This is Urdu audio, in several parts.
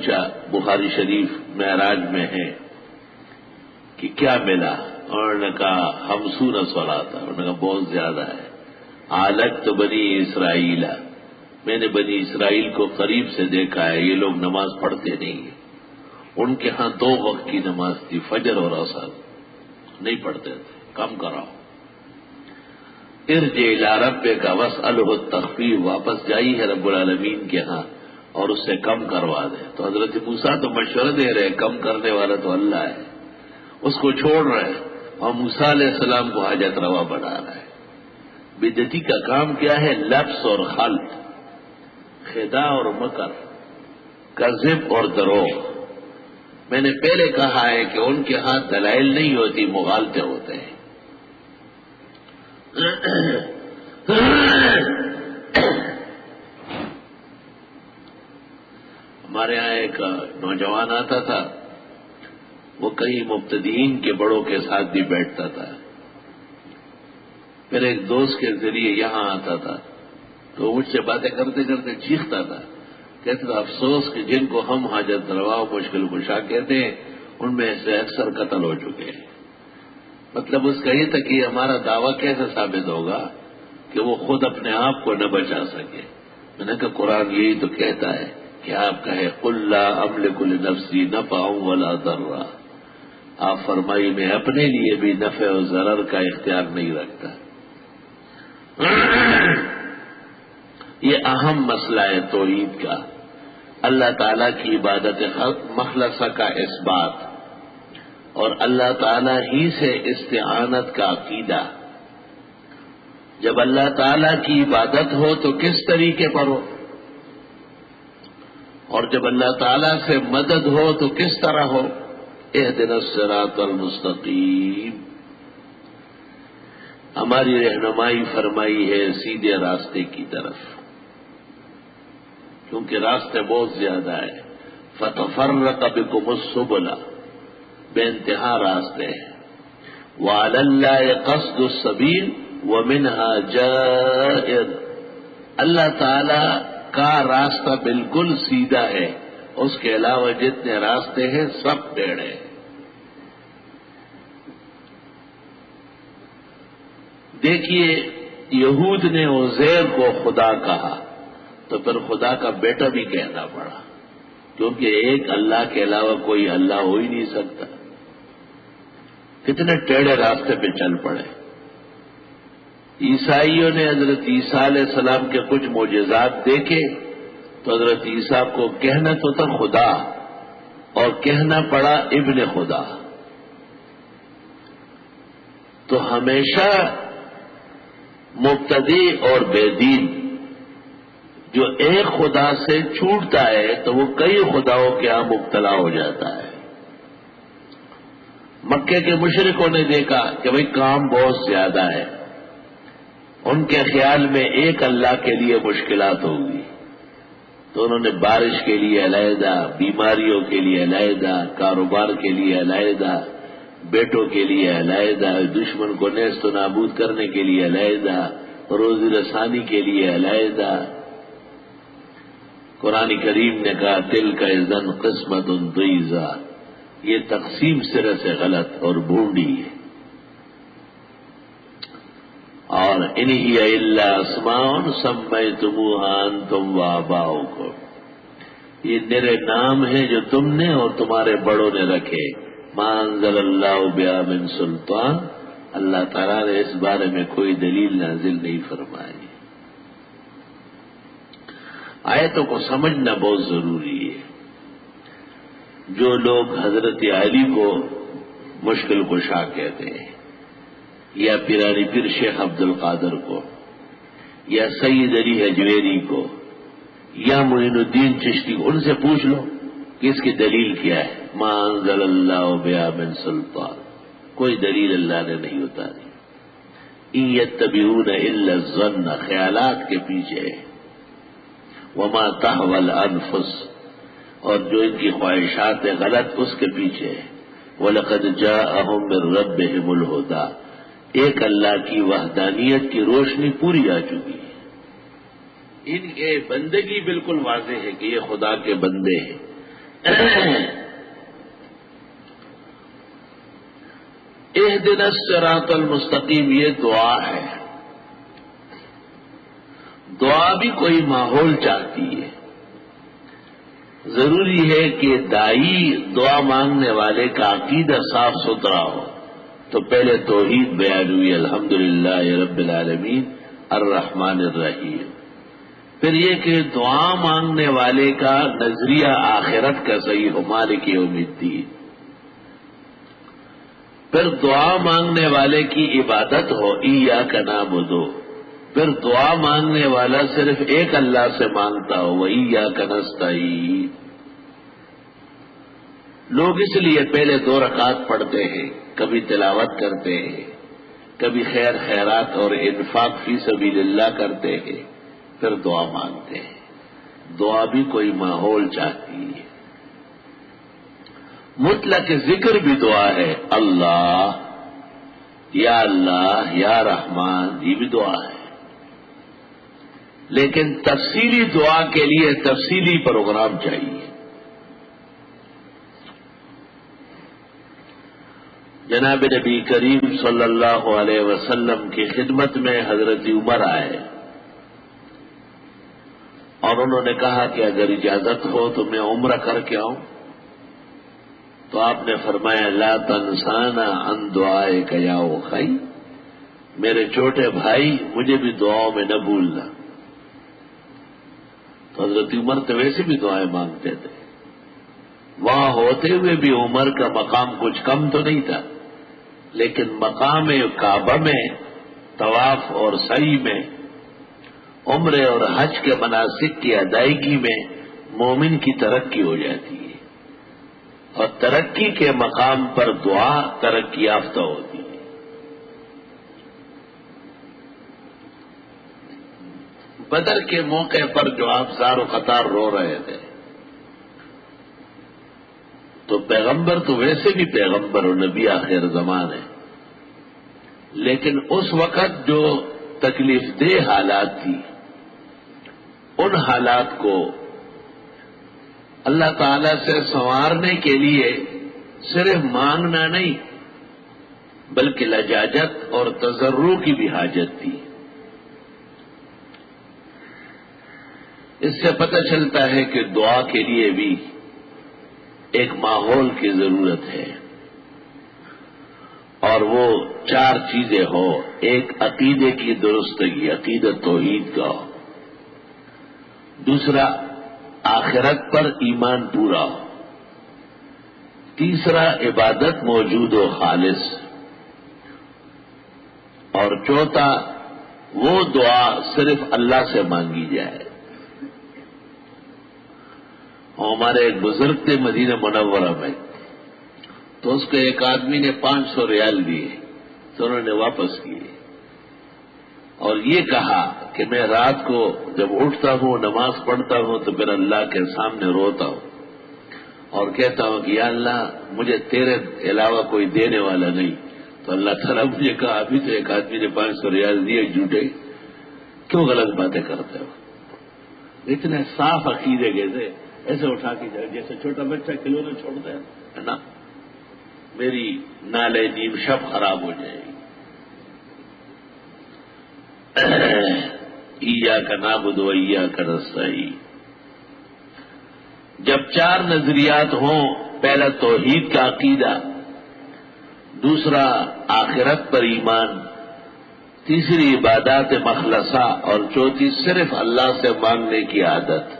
پوچھا بخاری شریف معراج میں ہے کہ کیا ملا؟ انہوں نے کہا 50 صلاۃ، انہوں نے کہا بہت زیادہ ہے. عالت تو بنی اسرائیل، میں نے بنی اسرائیل کو قریب سے دیکھا ہے، یہ لوگ نماز پڑھتے نہیں ہیں. ان کے ہاں 2 وقت کی نماز تھی، فجر اور عصر، نہیں پڑھتے تھے. کم کراؤ. ارجع الی ربک واسألہ التخفیف، واپس جائی ہے رب العالمین کے ہاں اور اس سے کم کروا دے. تو حضرت موسیٰ تو مشورہ دے رہے، کم کرنے والا تو اللہ ہے، اس کو چھوڑ رہے اور موسیٰ علیہ السلام کو حاجت روا بنا رہا ہے. بدعتی کا کام کیا ہے؟ لبس اور خلط، خداع اور مکر، کذب اور دروغ. میں نے پہلے کہا ہے کہ ان کے ہاتھ دلائل نہیں ہوتی، مغالطے ہوتے ہیں. ہمارے یہاں ایک نوجوان آتا تھا، وہ کئی مبتدئین کے بڑوں کے ساتھ بھی بیٹھتا تھا. پھر ایک دوست کے ذریعے یہاں آتا تھا تو مجھ سے باتیں کرتے کرتے چیختا تھا، کہتا تھا افسوس کہ جن کو ہم حاجت روا مشکل کشا کہتے ہیں ان میں سے اکثر قتل ہو چکے ہیں. مطلب اس کا یہ تھا کہ ہمارا دعویٰ کیسے ثابت ہوگا کہ وہ خود اپنے آپ کو نہ بچا سکے. میں نے کہا قرآن یہی تو کہتا ہے کہ آپ کہے قل لا املک لنفسی نفعا ولا ضرا. آپ فرمائی میں اپنے لیے بھی نفع و ضرر کا اختیار نہیں رکھتا. یہ اہم مسئلہ ہے توحید کا، اللہ تعالیٰ کی عبادت مخلصہ کا اثبات اور اللہ تعالیٰ ہی سے استعانت کا عقیدہ. جب اللہ تعالیٰ کی عبادت ہو تو کس طریقے پر ہو، اور جب اللہ تعالیٰ سے مدد ہو تو کس طرح ہو. اہدنا الصراط المستقیم، ہماری رہنمائی فرمائی ہے سیدھے راستے کی طرف، کیونکہ راستے بہت زیادہ ہیں. فتفرق بکم السبل، بے انتہا راستے ہیں. وعلی اللہ قصد السبیل ومنها جائر، اللہ تعالی کا راستہ بالکل سیدھا ہے، اس کے علاوہ جتنے راستے ہیں سب ٹیڑھے. دیکھیے یہود نے عزیر کو خدا کہا تو پھر خدا کا بیٹا بھی کہنا پڑا، کیونکہ ایک اللہ کے علاوہ کوئی اللہ ہو ہی نہیں سکتا. کتنے ٹیڑھے راستے پہ چل پڑے. عیسائیوں نے حضرت عیسیٰ علیہ السلام کے کچھ معجزات دیکھے تو حضرت عیسیٰ کو کہنا تو تھا خدا اور کہنا پڑا ابن خدا. تو ہمیشہ مبتدی اور بے دین جو ایک خدا سے چھوٹتا ہے تو وہ کئی خداؤں کے ہاں مبتلا ہو جاتا ہے. مکے کے مشرکوں نے دیکھا کہ بھئی کام بہت زیادہ ہے، ان کے خیال میں ایک اللہ کے لیے مشکلات ہوگی تو انہوں نے بارش کے لیے علیحدہ، بیماریوں کے لیے علیحدہ، کاروبار کے لیے علیحدہ، بیٹوں کے لیے علیحدہ، دشمن کو نیست و نابود کرنے کے لیے علیحدہ، روزی رسانی کے لیے علیحدہ. قرآن کریم نے کہا تلک اذن قسمۃ ضیزیٰ، یہ تقسیم سرے سے غلط اور بھونڈی ہے. اور ان ہی الا اسماء سمیتموها انتم وآباؤکم، یہ میرے نام ہیں جو تم نے اور تمہارے بڑوں نے رکھے. ما انزل اللہ بہا من سلطان، اللہ تعالیٰ نے اس بارے میں کوئی دلیل نازل نہیں فرمائی. آیتوں کو سمجھنا بہت ضروری ہے. جو لوگ حضرت علی کو مشکل کشا کہتے ہیں یا پیرانی پیر شیخ عبد القادر کو یا سید علی حجویری کو یا معین الدین چشتی کو، ان سے پوچھ لو کہ اس کی دلیل کیا ہے. ما انزل اللہ بہا من سلطان، کوئی دلیل اللہ نے نہیں اتاری. ان یتبعون الا الظن، خیالات کے پیچھے ہے. وما تهوى الانفس، اور جو ان کی خواہشات ہے غلط اس کے پیچھے ہے. وَلَقَدْ جَاءَهُم مِّن رَّبِّهِمُ الْهُدَىٰ، ایک اللہ کی وحدانیت کی روشنی پوری آ چکی ہے. ان کے بندگی بالکل واضح ہے کہ یہ خدا کے بندے ہیں. اہدنا الصراط المستقیم یہ دعا ہے. دعا بھی کوئی ماحول چاہتی ہے. ضروری ہے کہ دائی دعا مانگنے والے کا عقیدہ صاف ستھرا ہو. تو پہلے توحید بیان ہوئی، الحمدللہ رب العالمین الرحمن الرحیم. پھر یہ کہ دعا مانگنے والے کا نظریہ آخرت کا صحیح ہو، مالک یوم الدین. پھر دعا مانگنے والے کی عبادت ہو، ایاک نعبد. پھر دعا مانگنے والا صرف ایک اللہ سے مانگتا ہو، وایاک نستعین. لوگ اس لیے پہلے 2 رکعت پڑھتے ہیں، کبھی تلاوت کرتے ہیں، کبھی خیر خیرات اور انفاق فی سبیل اللہ کرتے ہیں، پھر دعا مانگتے ہیں. دعا بھی کوئی ماحول چاہتی ہے. مطلق ذکر بھی دعا ہے، اللہ یا رحمان، یہ بھی دعا ہے. لیکن تفصیلی دعا کے لیے تفصیلی پروگرام چاہیے. جناب نبی کریم صلی اللہ علیہ وسلم کی خدمت میں حضرت عمر آئے اور انہوں نے کہا کہ اگر اجازت ہو تو میں عمرہ کر کے آؤں. تو آپ نے فرمایا لا تنسانا عن دعائک یا اخی، میرے چھوٹے بھائی مجھے بھی دعاؤں میں نہ بھولنا. تو حضرت عمر تو ویسے بھی دعائیں مانگتے تھے. وہاں ہوتے ہوئے بھی عمر کا مقام کچھ کم تو نہیں تھا، لیکن مقام کعبہ میں طواف اور سعی میں، عمرے اور حج کے مناسک کی ادائیگی میں مومن کی ترقی ہو جاتی ہے، اور ترقی کے مقام پر دعا ترقی یافتہ ہوتی ہے. بدر کے موقع پر جو آپ زار و قطار رو رہے تھے، تو پیغمبر تو ویسے بھی پیغمبر اور نبی آخر زمان ہے، لیکن اس وقت جو تکلیف دہ حالات تھی، ان حالات کو اللہ تعالی سے سنوارنے کے لیے صرف مانگنا نہیں بلکہ لجاجت اور تضرع کی بھی حاجت تھی. اس سے پتہ چلتا ہے کہ دعا کے لیے بھی ایک ماحول کی ضرورت ہے، اور وہ 4 چیزیں ہو. ایک عقیدے کی درستگی، عقیدت توحید کا ہو. دوسرا آخرت پر ایمان پورا ہو. تیسرا عبادت موجود و خالص. اور چوتھا وہ دعا صرف اللہ سے مانگی جائے. ہمارے ایک بزرگ تھے مدینہ منورہ میں، تو اس کو ایک آدمی نے 500 ریال دیے تو انہوں نے واپس کیے، اور یہ کہا کہ میں رات کو جب اٹھتا ہوں نماز پڑھتا ہوں تو پھر اللہ کے سامنے روتا ہوں اور کہتا ہوں کہ یا اللہ مجھے تیرے علاوہ کوئی دینے والا نہیں. تو اللہ تعالیٰ مجھے کہا ابھی تو ایک آدمی نے 500 ریال دیے، جھوٹے کیوں غلط باتیں کرتے ہو. اتنے صاف عقیدے کے تھے، ایسے اٹھا کے جائے جیسے چھوٹا بچہ کھلونے چھوڑتا ہے نا، میری نالے نیم شب خراب ہو جائے گی. ایاک نعبد و ایاک نستعین. جب 4 نظریات ہوں، پہلا توحید کا عقیدہ، دوسرا آخرت پر ایمان، تیسری عبادات مخلصہ، اور چوتھی صرف اللہ سے مانگنے کی عادت،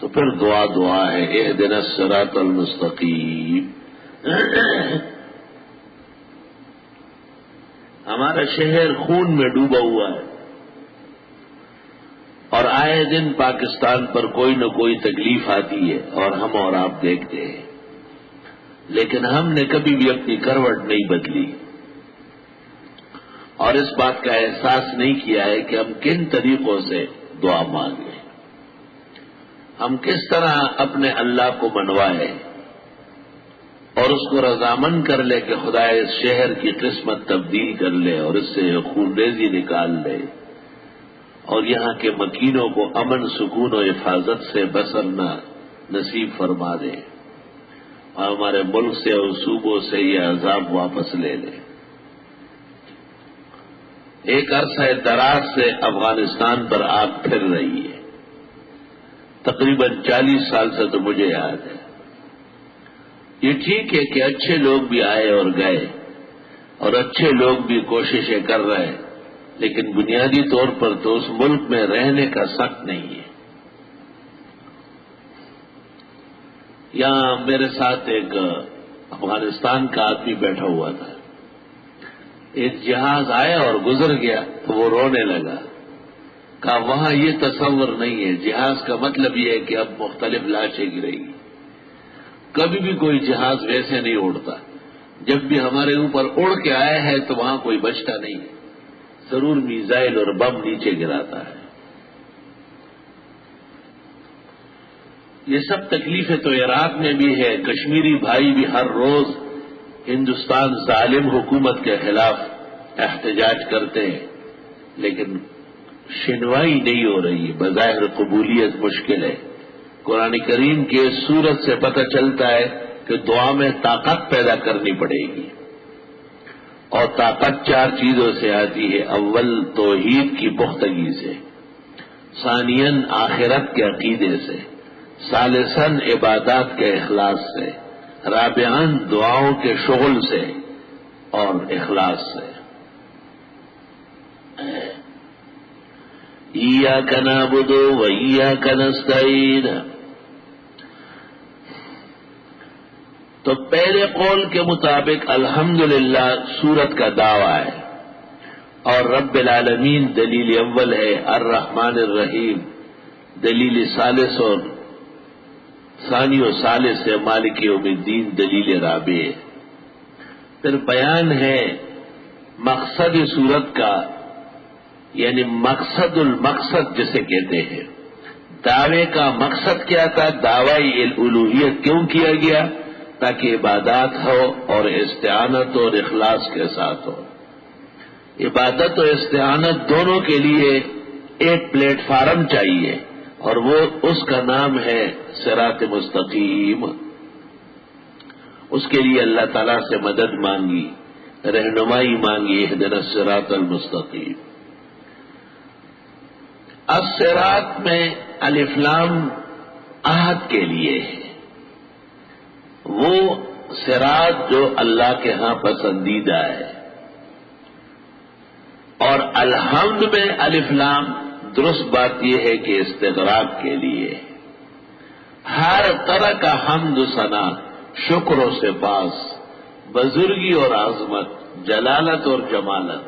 تو پھر دعا ہے اہدنا الصراط المستقیم. ہمارا شہر خون میں ڈوبا ہوا ہے، اور آئے دن پاکستان پر کوئی نہ کوئی تکلیف آتی ہے اور ہم اور آپ دیکھتے ہیں، لیکن ہم نے کبھی بھی اپنی کروٹ نہیں بدلی اور اس بات کا احساس نہیں کیا ہے کہ ہم کن طریقوں سے دعا مانگیں، ہم کس طرح اپنے اللہ کو منوائیں اور اس کو رضامند کر لے کہ خدا اس شہر کی قسمت تبدیل کر لے اور اس سے خونریزی نکال لے اور یہاں کے مکینوں کو امن سکون و حفاظت سے بسر نصیب فرما دے اور ہمارے ملک سے اور صوبوں سے یہ عذاب واپس لے لے۔ ایک عرصہ دراز سے افغانستان پر آگ پھر رہی ہے، تقریباً 40 سال سے تو مجھے یاد ہے۔ یہ ٹھیک ہے کہ اچھے لوگ بھی آئے اور گئے اور اچھے لوگ بھی کوششیں کر رہے ہیں، لیکن بنیادی طور پر تو اس ملک میں رہنے کا سخت نہیں ہے۔ یہاں میرے ساتھ ایک افغانستان کا آدمی بیٹھا ہوا تھا، ایک جہاز آیا اور گزر گیا تو وہ رونے لگا، کہا وہاں یہ تصور نہیں ہے، جہاز کا مطلب یہ ہے کہ اب مختلف لاشیں گرے گی، کبھی بھی کوئی جہاز ویسے نہیں اڑتا، جب بھی ہمارے اوپر اڑ کے آیا ہے تو وہاں کوئی بچتا نہیں ہے، ضرور میزائل اور بم نیچے گراتا ہے۔ یہ سب تکلیفیں تو عراق میں بھی ہے، کشمیری بھائی بھی ہر روز ہندوستان ظالم حکومت کے خلاف احتجاج کرتے ہیں، لیکن شنوائی نہیں ہو رہی ہے، بظاہر قبولیت مشکل ہے۔ قرآن کریم کی اس سورت سے پتہ چلتا ہے کہ دعا میں طاقت پیدا کرنی پڑے گی، اور طاقت 4 چیزوں سے آتی ہے۔ اول توحید کی پختگی سے، ثانیاً آخرت کے عقیدے سے، ثالثاً عبادات کے اخلاص سے، رابعاً دعاؤں کے شغل سے اور اخلاص سے۔ ایاک نعبد و ایاک نستعین، تو پہلے قول کے مطابق الحمدللہ سورت کا دعویٰ ہے، اور رب العالمین دلیل اول ہے، الرحمن الرحیم دلیل ثالث اور ثانی و ثالث ہے، مالک یوم الدین دلیل رابع ہے۔ پھر بیان ہے مقصد سورت کا، یعنی مقصد المقصد جسے کہتے ہیں، دعوے کا مقصد کیا تھا، دعوی الوہیت کیوں کیا گیا، تاکہ عبادات ہو اور استعانت اور اخلاص کے ساتھ ہو۔ عبادت اور استعانت دونوں کے لیے ایک پلیٹ فارم چاہیے، اور وہ اس کا نام ہے صراط مستقیم۔ اس کے لیے اللہ تعالیٰ سے مدد مانگی، رہنمائی مانگی، اہدنا الصراط المستقیم۔ الصراط میں الف لام عہد کے لیے ہے، وہ صراط جو اللہ کے ہاں پسندیدہ ہے، اور الحمد میں الف لام درست بات یہ ہے کہ استغراق کے لیے ہر طرح کا حمد و ثنا، شکر و سپاس، بزرگی اور عظمت، جلالت اور جمالت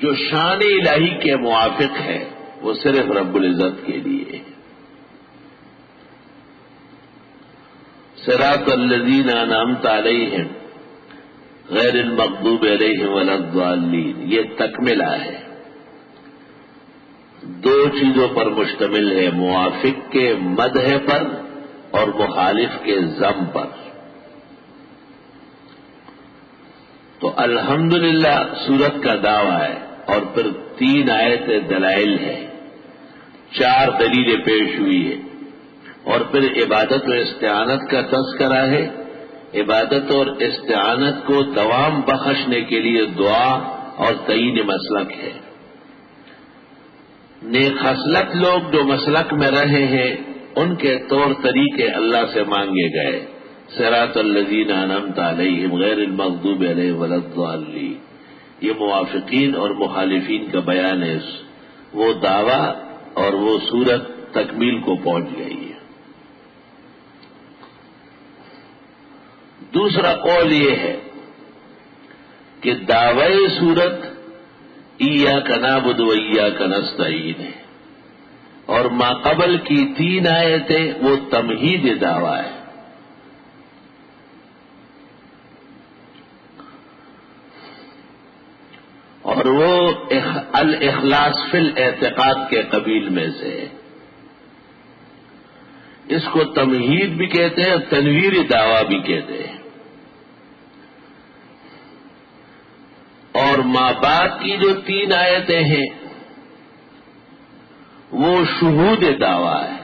جو شان الہی کے موافق ہے، وہ صرف رب العزت کے لیے ہے۔ صراط الذین انعمت علیہم غیر المغضوب علیہم ولا الضالین، یہ تکملہ ہے، 2 چیزوں پر مشتمل ہے، موافق کے مدح پر اور مخالف کے ذم پر۔ تو الحمدللہ سورت کا دعویٰ ہے، اور پھر 3 آیت دلائل ہے، 4 دلیلیں پیش ہوئی ہے، اور پھر عبادت و استعانت کا تذکرہ ہے۔ عبادت اور استعانت کو دوام بخشنے کے لیے دعا اور تعین مسلک ہے۔ نیک خصلت لوگ جو مسلک میں رہے ہیں، ان کے طور طریقے اللہ سے مانگے گئے، صراط الذین انعمت علیہم غیر المغضوب علیہم ولا الضالین۔ یہ موافقین اور مخالفین کا بیان ہے، وہ دعویٰ اور وہ صورت تکمیل کو پہنچ گئی ہے۔ دوسرا قول یہ ہے کہ دعوی صورت ایاک نعبد و ایاک نستعین ہے، اور ما قبل کی 3 آیتیں وہ تمہید دعویٰ ہے۔ اور وہ الاخلاص فی الاعتقاد کے قبیل میں سے ہے۔ اس کو تمہید بھی کہتے ہیں اور تنویر دعویٰ بھی کہتے ہیں۔ اور ما بعد کی جو 3 آیتیں ہیں وہ شہود دعویٰ ہے۔